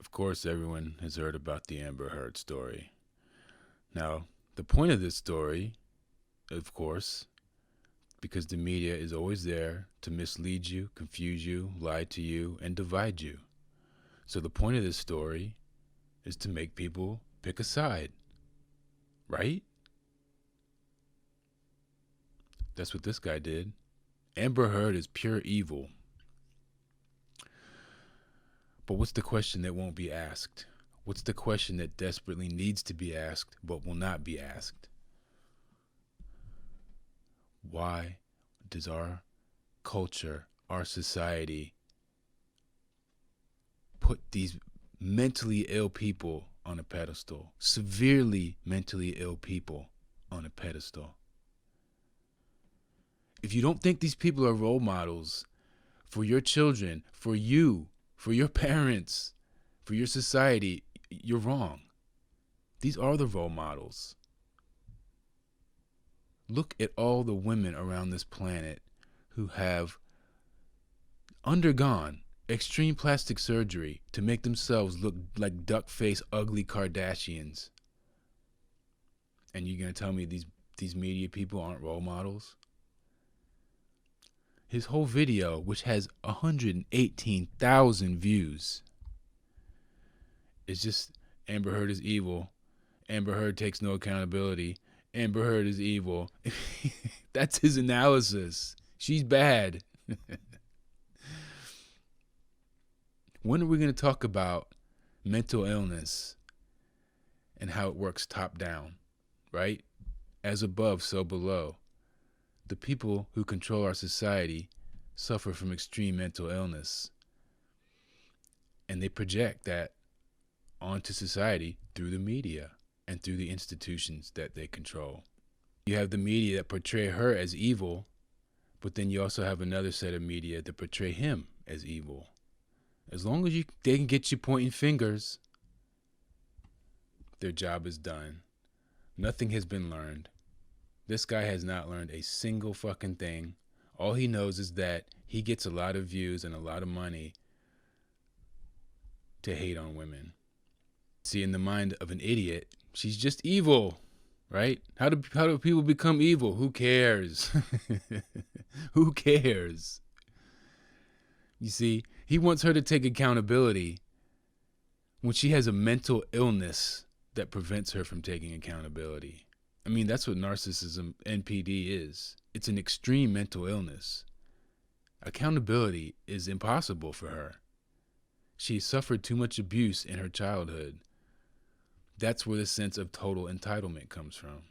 Of course, everyone has heard about the Amber Heard story. Now, the point of this story, of course, because the media is always there to mislead you, confuse you, lie to you, and divide you. So the point of this story is to make people pick a side, right? That's what this guy did. Amber Heard is pure evil. But what's the question that won't be asked? What's the question that desperately needs to be asked but will not be asked? Why does our culture, our society, put these mentally ill people on a pedestal, severely mentally ill people on a pedestal? If you don't think these people are role models for your children, for you, for your parents, for your society, you're wrong. These are the role models. Look at all the women around this planet who have undergone extreme plastic surgery to make themselves look like duck-faced, ugly Kardashians. And you're going to tell me these media people aren't role models? His whole video, which has 118,000 views, is just Amber Heard is evil. Amber Heard takes no accountability. Amber Heard is evil. That's his analysis. She's bad. When are we going to talk about mental illness and how it works top down, right? As above, so below. The people who control our society suffer from extreme mental illness. And they project that onto society through the media and through the institutions that they control. You have the media that portray her as evil, but then you also have another set of media that portray him as evil. As long as they can get you pointing fingers, their job is done. Nothing has been learned. This guy has not learned a single fucking thing. All he knows is that he gets a lot of views and a lot of money to hate on women. See, in the mind of an idiot, she's just evil, right? How do people become evil? Who cares? Who cares? You see, he wants her to take accountability when she has a mental illness that prevents her from taking accountability. I mean, that's what narcissism, NPD, is. It's an extreme mental illness. Accountability is impossible for her. She suffered too much abuse in her childhood. That's where the sense of total entitlement comes from.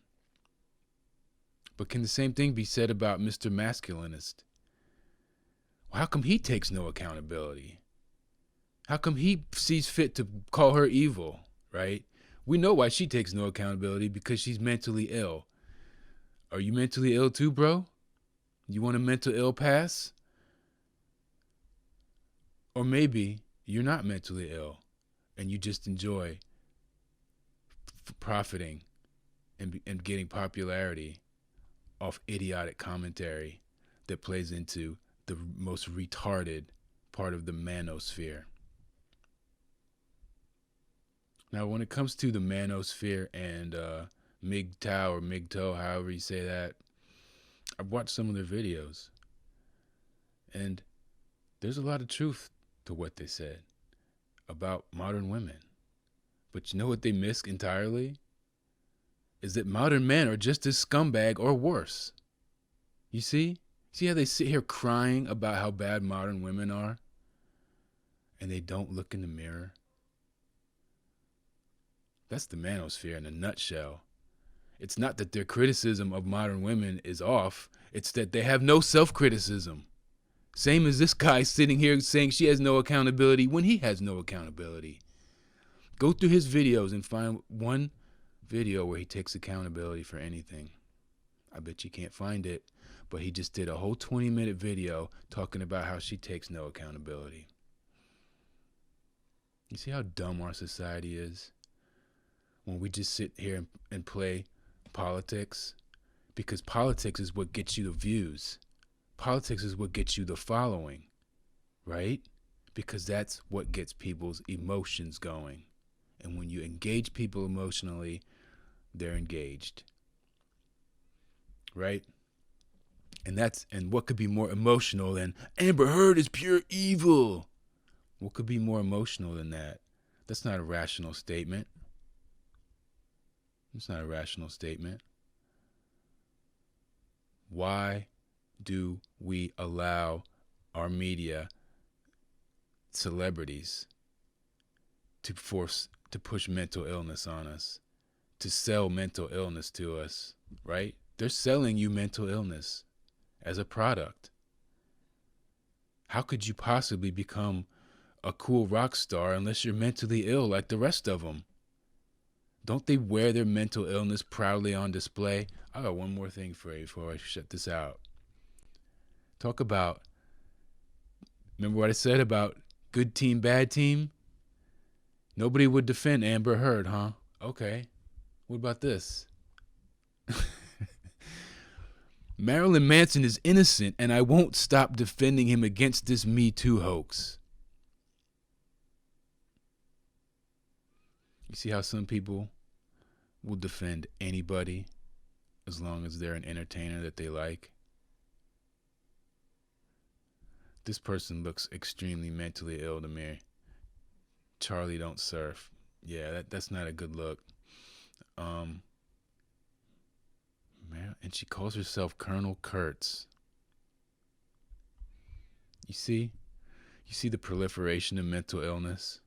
But can the same thing be said about Mr. Masculinist? Well, how come he takes no accountability? How come he sees fit to call her evil, right? We know why she takes no accountability, because she's mentally ill. Are you mentally ill too, bro? You want a mental ill pass? Or maybe you're not mentally ill and you just enjoy profiting and getting popularity off idiotic commentary that plays into the most retarded part of the manosphere. Now, when it comes to the manosphere and MGTOW or MGTOW, however you say that, I've watched some of their videos, and there's a lot of truth to what they said about modern women. But you know what they miss entirely? Is that modern men are just as scumbag or worse. You see? See how they sit here crying about how bad modern women are? And they don't look in the mirror? That's the manosphere in a nutshell. It's not that their criticism of modern women is off. It's that they have no self-criticism. Same as this guy sitting here saying she has no accountability when he has no accountability. Go through his videos and find one video where he takes accountability for anything. I bet you can't find it, but he just did a whole 20-minute video talking about how she takes no accountability. You see how dumb our society is? When we just sit here and play politics? Because politics is what gets you the views. Politics is what gets you the following, right? because that's what gets people's emotions going. And when you engage people emotionally, they're engaged. Right? And what could be more emotional than Amber Heard is pure evil? What could be more emotional than that? That's not a rational statement. It's not a rational statement. Why do we allow our media, celebrities, to push mental illness on us, to sell mental illness to us, right? They're selling you mental illness as a product. How could you possibly become a cool rock star unless you're mentally ill like the rest of them? Don't they wear their mental illness proudly on display? I got one more thing for you before I shut this out. Talk about, remember what I said about good team, bad team? Nobody would defend Amber Heard, huh? Okay. What about this? Marilyn Manson is innocent, and I won't stop defending him against this Me Too hoax. You see how some people will defend anybody as long as they're an entertainer that they like? This person looks extremely mentally ill to me. Charlie don't surf. Yeah, that's not a good look. And she calls herself Colonel Kurtz. You see the proliferation of mental illness.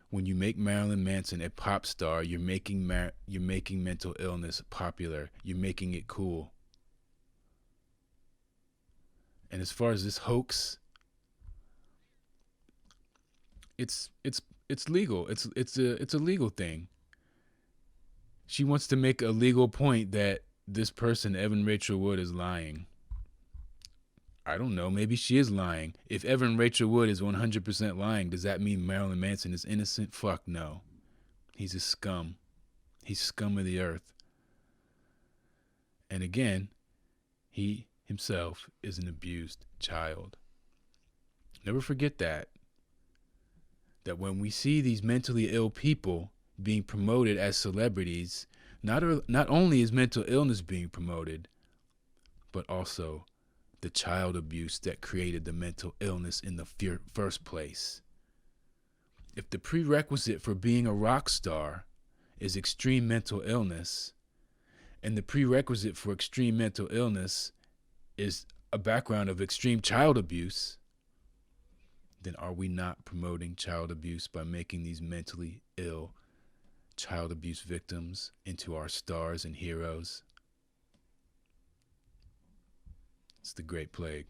When you make Marilyn Manson a pop star, you're making mental illness popular. You're making it cool. And as far as this hoax, it's legal. It's a legal thing. She wants to make a legal point that this person, Evan Rachel Wood, is lying. I don't know. Maybe she is lying. If Evan Rachel Wood is 100% lying, does that mean Marilyn Manson is innocent? Fuck no. He's a scum. He's scum of the earth. And again, he himself is an abused child. Never forget that. That when we see these mentally ill people being promoted as celebrities, not only is mental illness being promoted, but also the child abuse that created the mental illness in the first place. If the prerequisite for being a rock star is extreme mental illness, and the prerequisite for extreme mental illness is a background of extreme child abuse, then are we not promoting child abuse by making these mentally ill child abuse victims into our stars and heroes? It's the Great Plague.